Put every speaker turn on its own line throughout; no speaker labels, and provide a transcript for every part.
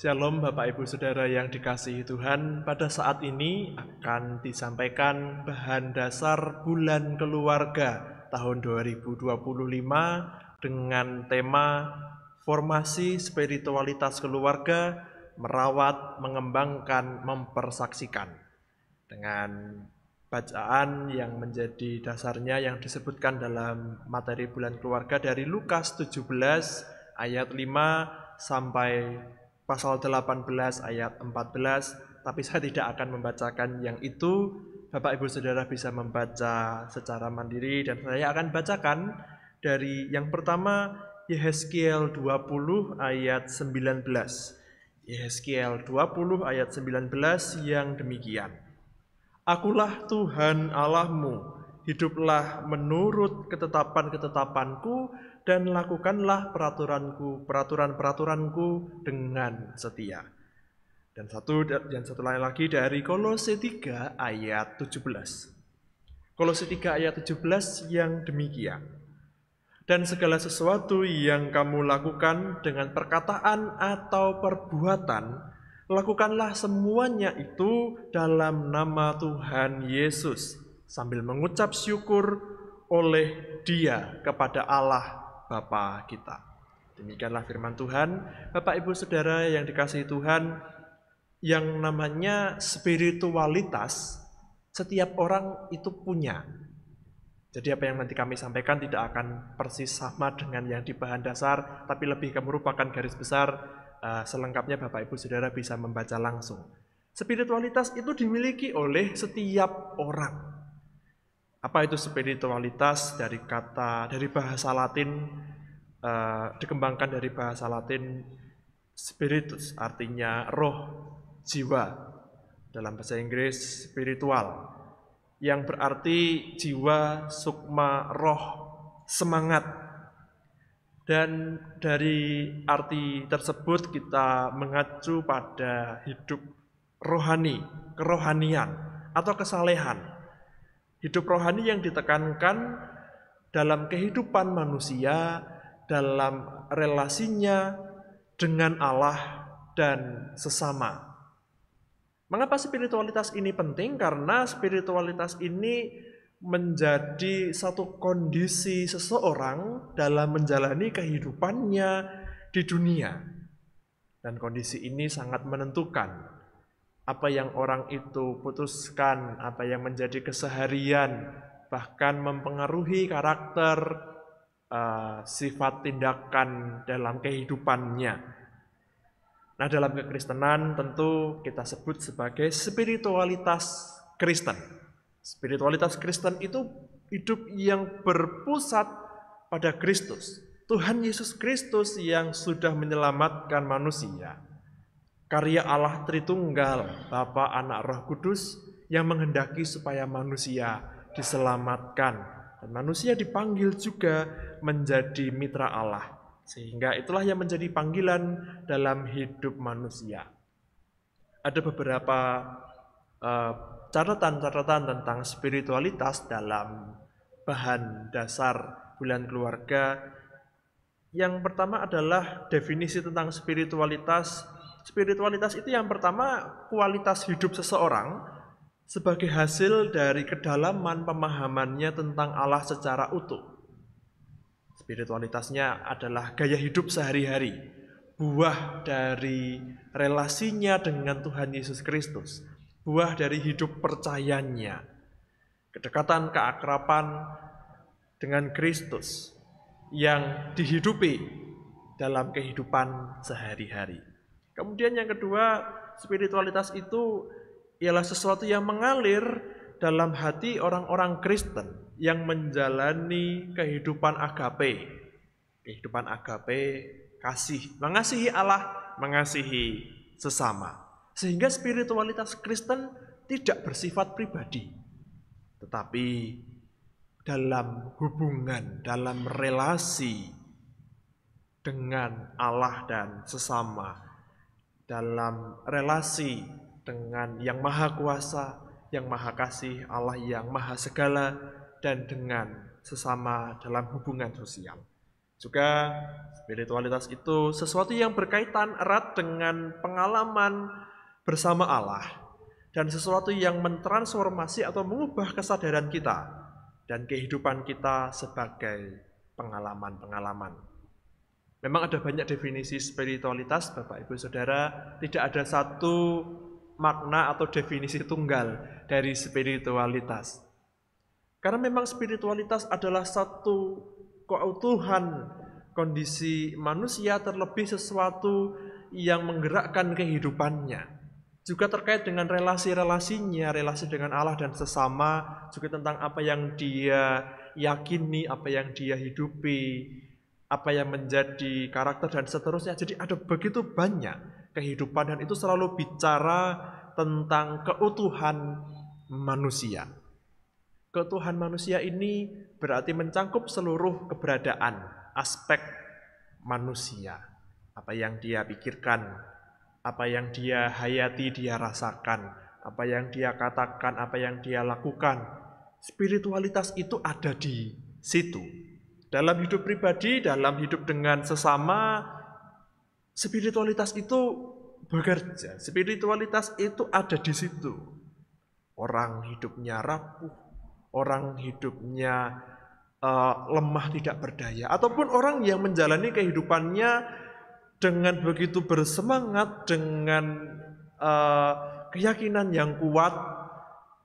Shalom Bapak Ibu Saudara yang dikasihi Tuhan. Pada saat ini akan disampaikan bahan dasar bulan keluarga tahun 2025 dengan tema formasi spiritualitas keluarga, merawat, mengembangkan, mempersaksikan. Dengan bacaan yang menjadi dasarnya yang disebutkan dalam materi bulan keluarga dari Lukas 17 ayat 5 sampai pasal 18 ayat 14, tapi saya tidak akan membacakan yang itu. Bapak Ibu Saudara bisa membaca secara mandiri dan saya akan bacakan dari yang pertama Yehezkiel 20 ayat 19. Yehezkiel 20 ayat 19 yang demikian. Akulah Tuhan Allahmu, hiduplah menurut ketetapan-ketetapanku dan lakukanlah peraturan-peraturanku dengan setia. Dan satu lain lagi dari Kolose 3 ayat 17. Kolose 3 ayat 17 yang demikian. Dan segala sesuatu yang kamu lakukan dengan perkataan atau perbuatan, lakukanlah semuanya itu dalam nama Tuhan Yesus, sambil mengucap syukur oleh Dia kepada Allah Bapa kita. Demikianlah firman Tuhan. Bapak Ibu Saudara yang dikasihi Tuhan, yang namanya spiritualitas setiap orang itu punya. Jadi apa yang nanti kami sampaikan tidak akan persis sama dengan yang di bahan dasar, tapi lebih merupakan garis besar. Selengkapnya Bapak Ibu Saudara bisa membaca langsung. Spiritualitas itu dimiliki oleh setiap orang. Apa itu spiritualitas? Dari bahasa Latin, dikembangkan dari bahasa Latin spiritus, artinya roh, jiwa. Dalam bahasa Inggris spiritual, yang berarti jiwa, sukma, roh, semangat. Dan dari arti tersebut kita mengacu pada hidup rohani, kerohanian, atau kesalehan. Hidup rohani yang ditekankan dalam kehidupan manusia, dalam relasinya dengan Allah dan sesama. Mengapa spiritualitas ini penting? Karena spiritualitas ini menjadi satu kondisi seseorang dalam menjalani kehidupannya di dunia. Dan kondisi ini sangat menentukan apa yang orang itu putuskan, apa yang menjadi keseharian, bahkan mempengaruhi karakter, sifat tindakan dalam kehidupannya. Nah, dalam kekristenan tentu kita sebut sebagai spiritualitas Kristen. Spiritualitas Kristen itu hidup yang berpusat pada Kristus. Tuhan Yesus Kristus yang sudah menyelamatkan manusia. Karya Allah Tritunggal, Bapa, Anak, Roh Kudus yang menghendaki supaya manusia diselamatkan. Dan manusia dipanggil juga menjadi mitra Allah. Sehingga itulah yang menjadi panggilan dalam hidup manusia. Ada beberapa catatan-catatan tentang spiritualitas dalam bahan dasar bulan keluarga. Yang pertama adalah definisi tentang spiritualitas. Spiritualitas itu yang pertama kualitas hidup seseorang sebagai hasil dari kedalaman pemahamannya tentang Allah secara utuh. Spiritualitasnya adalah gaya hidup sehari-hari, buah dari relasinya dengan Tuhan Yesus Kristus, buah dari hidup percayanya, kedekatan keakraban dengan Kristus yang dihidupi dalam kehidupan sehari-hari. Kemudian yang kedua, spiritualitas itu ialah sesuatu yang mengalir dalam hati orang-orang Kristen yang menjalani kehidupan agape. Kehidupan agape, kasih, mengasihi Allah, mengasihi sesama. Sehingga spiritualitas Kristen tidak bersifat pribadi, tetapi dalam hubungan, dalam relasi dengan Allah dan sesama, dalam relasi dengan yang maha kuasa, yang maha kasih, Allah yang maha segala, dan dengan sesama dalam hubungan sosial. Juga spiritualitas itu sesuatu yang berkaitan erat dengan pengalaman bersama Allah dan sesuatu yang mentransformasi atau mengubah kesadaran kita dan kehidupan kita sebagai pengalaman-pengalaman. Memang ada banyak definisi spiritualitas, Bapak Ibu Saudara, tidak ada satu makna atau definisi tunggal dari spiritualitas. Karena memang spiritualitas adalah satu keutuhan kondisi manusia, terlebih sesuatu yang menggerakkan kehidupannya. Juga terkait dengan relasi-relasinya, relasi dengan Allah dan sesama, juga tentang apa yang dia yakini, apa yang dia hidupi, apa yang menjadi karakter dan seterusnya. Jadi ada begitu banyak kehidupan dan itu selalu bicara tentang keutuhan manusia. Keutuhan manusia ini berarti mencangkup seluruh keberadaan, aspek manusia. Apa yang dia pikirkan, apa yang dia hayati, dia rasakan, apa yang dia katakan, apa yang dia lakukan. Spiritualitas itu ada di situ. Dalam hidup pribadi, dalam hidup dengan sesama, spiritualitas itu bekerja. Spiritualitas itu ada di situ. Orang hidupnya rapuh, orang hidupnya lemah tidak berdaya, ataupun orang yang menjalani kehidupannya dengan begitu bersemangat, dengan keyakinan yang kuat,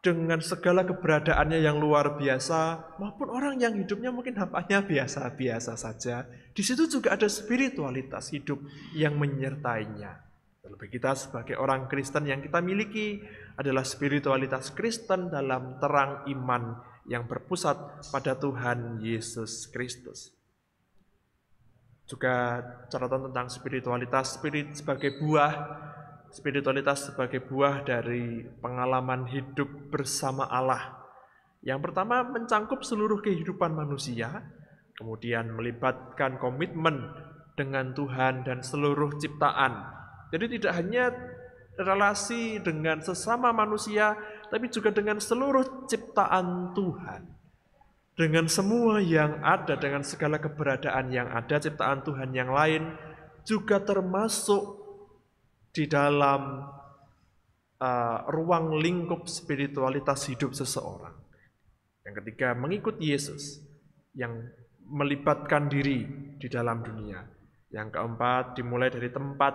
dengan segala keberadaannya yang luar biasa, maupun orang yang hidupnya mungkin nampaknya biasa-biasa saja. Di situ juga ada spiritualitas hidup yang menyertainya. Terlebih kita sebagai orang Kristen yang kita miliki adalah spiritualitas Kristen dalam terang iman yang berpusat pada Tuhan Yesus Kristus. Juga catatan tentang spiritualitas, sebagai buah. Spiritualitas sebagai buah dari pengalaman hidup bersama Allah. Yang pertama mencangkup seluruh kehidupan manusia, kemudian melibatkan komitmen dengan Tuhan dan seluruh ciptaan. Jadi tidak hanya relasi dengan sesama manusia, tapi juga dengan seluruh ciptaan Tuhan. Dengan semua yang ada, dengan segala keberadaan yang ada, ciptaan Tuhan yang lain juga termasuk di dalam ruang lingkup spiritualitas hidup seseorang. Yang ketiga, mengikut Yesus yang melibatkan diri di dalam dunia. Yang keempat, dimulai dari tempat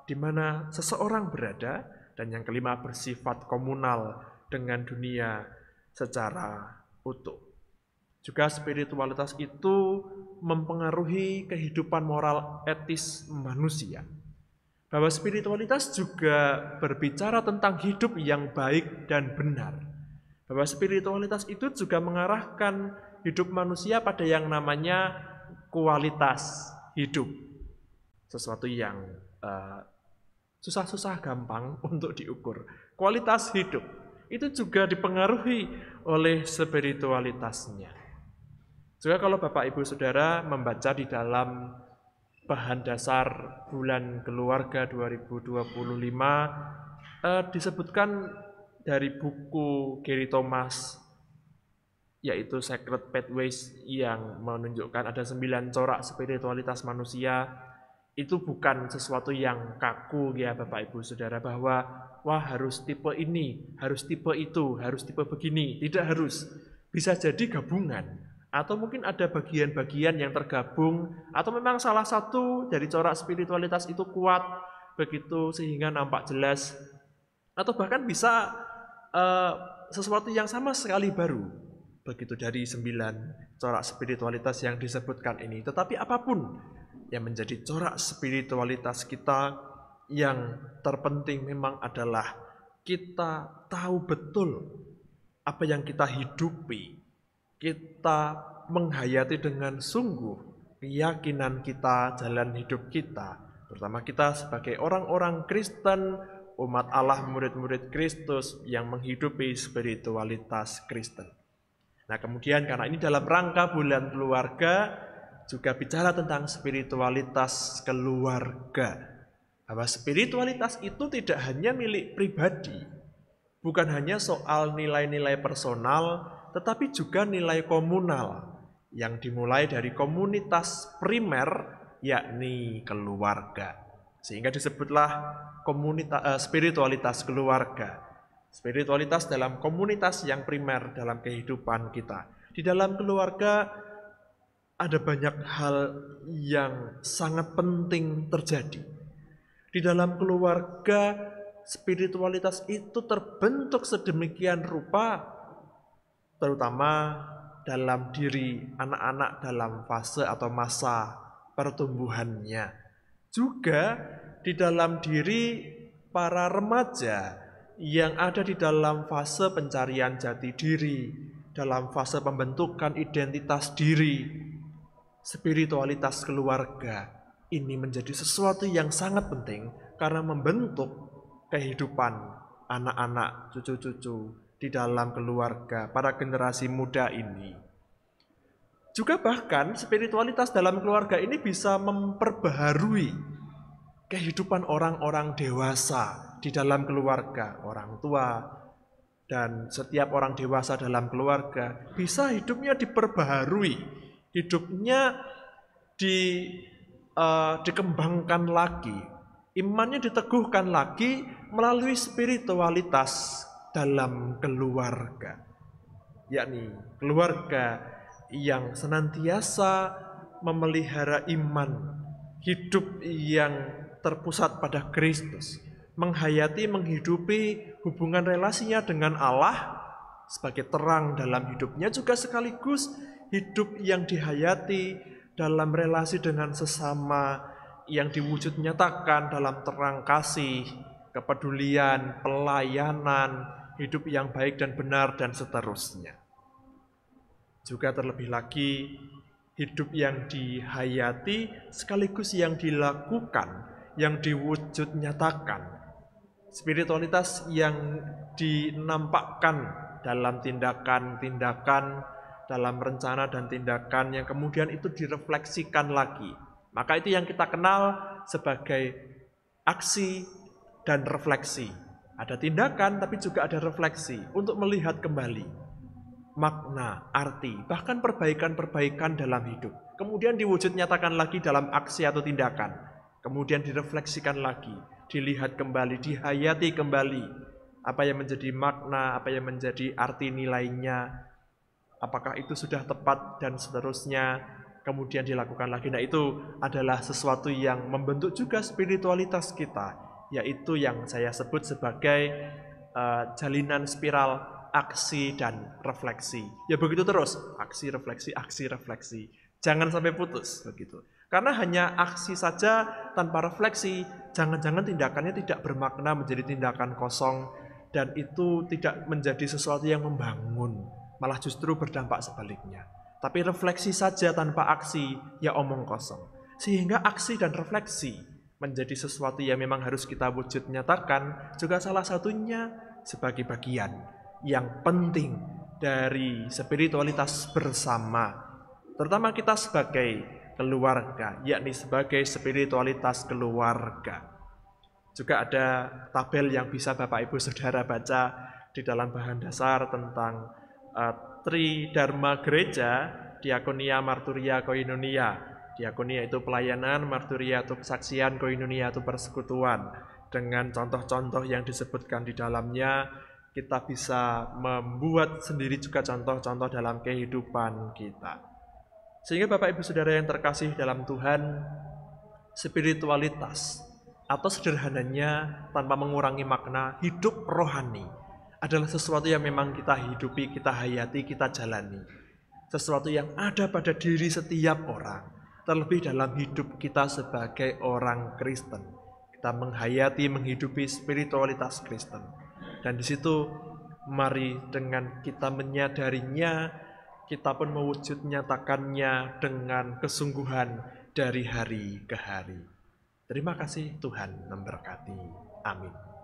di mana seseorang berada. Dan yang kelima, bersifat komunal dengan dunia secara utuh. Juga spiritualitas itu mempengaruhi kehidupan moral etis manusia. Bahwa spiritualitas juga berbicara tentang hidup yang baik dan benar. Bahwa spiritualitas itu juga mengarahkan hidup manusia pada yang namanya kualitas hidup. Sesuatu yang susah-susah gampang untuk diukur. Kualitas hidup itu juga dipengaruhi oleh spiritualitasnya. Juga kalau Bapak Ibu Saudara membaca di dalam bahan dasar bulan keluarga 2025 disebutkan dari buku Gary Thomas, yaitu Sacred Pathways, yang menunjukkan ada 9 corak spiritualitas manusia. Itu bukan sesuatu yang kaku ya Bapak Ibu Saudara, bahwa wah harus tipe ini, harus tipe itu, harus tipe begini. Tidak harus, bisa jadi gabungan. Atau mungkin ada bagian-bagian yang tergabung, atau memang salah satu dari corak spiritualitas itu kuat begitu sehingga nampak jelas, atau bahkan bisa sesuatu yang sama sekali baru begitu dari 9 corak spiritualitas yang disebutkan ini. Tetapi apapun yang menjadi corak spiritualitas kita, yang terpenting memang adalah kita tahu betul apa yang kita hidupi. Kita menghayati dengan sungguh keyakinan kita, jalan hidup kita, terutama kita sebagai orang-orang Kristen, umat Allah, murid-murid Kristus yang menghidupi spiritualitas Kristen. Nah kemudian karena ini dalam rangka bulan keluarga, juga bicara tentang spiritualitas keluarga. Bahwa spiritualitas itu tidak hanya milik pribadi, bukan hanya soal nilai-nilai personal, tetapi juga nilai komunal yang dimulai dari komunitas primer, yakni keluarga. Sehingga disebutlah spiritualitas keluarga. Spiritualitas dalam komunitas yang primer dalam kehidupan kita. Di dalam keluarga ada banyak hal yang sangat penting terjadi. Di dalam keluarga, spiritualitas itu terbentuk sedemikian rupa, terutama dalam diri anak-anak dalam fase atau masa pertumbuhannya. Juga di dalam diri para remaja yang ada di dalam fase pencarian jati diri, dalam fase pembentukan identitas diri. Spiritualitas keluarga ini menjadi sesuatu yang sangat penting karena membentuk kehidupan anak-anak, cucu-cucu di dalam keluarga, para generasi muda ini. Juga bahkan spiritualitas dalam keluarga ini bisa memperbaharui kehidupan orang-orang dewasa di dalam keluarga, orang tua, dan setiap orang dewasa dalam keluarga bisa hidupnya diperbaharui, hidupnya dikembangkan lagi, imannya diteguhkan lagi melalui spiritualitas dalam keluarga, yakni keluarga yang senantiasa memelihara iman, hidup yang terpusat pada Kristus, menghayati, menghidupi hubungan relasinya dengan Allah sebagai terang dalam hidupnya, juga sekaligus hidup yang dihayati dalam relasi dengan sesama yang diwujud nyatakan dalam terang kasih, kepedulian, pelayanan, hidup yang baik dan benar, dan seterusnya. Juga terlebih lagi, hidup yang dihayati sekaligus yang dilakukan, yang diwujud nyatakan. Spiritualitas yang dinampakkan dalam tindakan-tindakan, dalam rencana dan tindakan yang kemudian itu direfleksikan lagi. Maka itu yang kita kenal sebagai aksi dan refleksi. Ada tindakan tapi juga ada refleksi untuk melihat kembali makna, arti, bahkan perbaikan-perbaikan dalam hidup. Kemudian diwujud nyatakan lagi dalam aksi atau tindakan. Kemudian direfleksikan lagi, dilihat kembali, dihayati kembali. Apa yang menjadi makna, apa yang menjadi arti nilainya, apakah itu sudah tepat dan seterusnya, kemudian dilakukan lagi. Nah, itu adalah sesuatu yang membentuk juga spiritualitas kita, yaitu yang saya sebut sebagai jalinan spiral aksi dan refleksi. Ya begitu terus, aksi refleksi. Jangan sampai putus begitu. Karena hanya aksi saja tanpa refleksi, jangan-jangan tindakannya tidak bermakna, menjadi tindakan kosong, dan itu tidak menjadi sesuatu yang membangun, malah justru berdampak sebaliknya. Tapi refleksi saja tanpa aksi, ya omong kosong. Sehingga aksi dan refleksi menjadi sesuatu yang memang harus kita wujud nyatakan, juga salah satunya sebagai bagian yang penting dari spiritualitas bersama, terutama kita sebagai keluarga, yakni sebagai spiritualitas keluarga. Juga ada tabel yang bisa Bapak Ibu Saudara baca di dalam bahan dasar tentang Tridharma Gereja, Diakonia, Marturia, Koinonia. Diakonia itu pelayanan, Marturia itu kesaksian, Koinonia itu persekutuan. Dengan contoh-contoh yang disebutkan di dalamnya, kita bisa membuat sendiri juga contoh-contoh dalam kehidupan kita. Sehingga Bapak Ibu Saudara yang terkasih dalam Tuhan, spiritualitas atau sederhananya tanpa mengurangi makna, hidup rohani adalah sesuatu yang memang kita hidupi, kita hayati, kita jalani. Sesuatu yang ada pada diri setiap orang, terlebih dalam hidup kita sebagai orang Kristen. Kita menghayati, menghidupi spiritualitas Kristen. Dan di situ mari dengan kita menyadarinya, kita pun mewujud nyatakannya dengan kesungguhan dari hari ke hari. Terima kasih, Tuhan memberkati. Amin.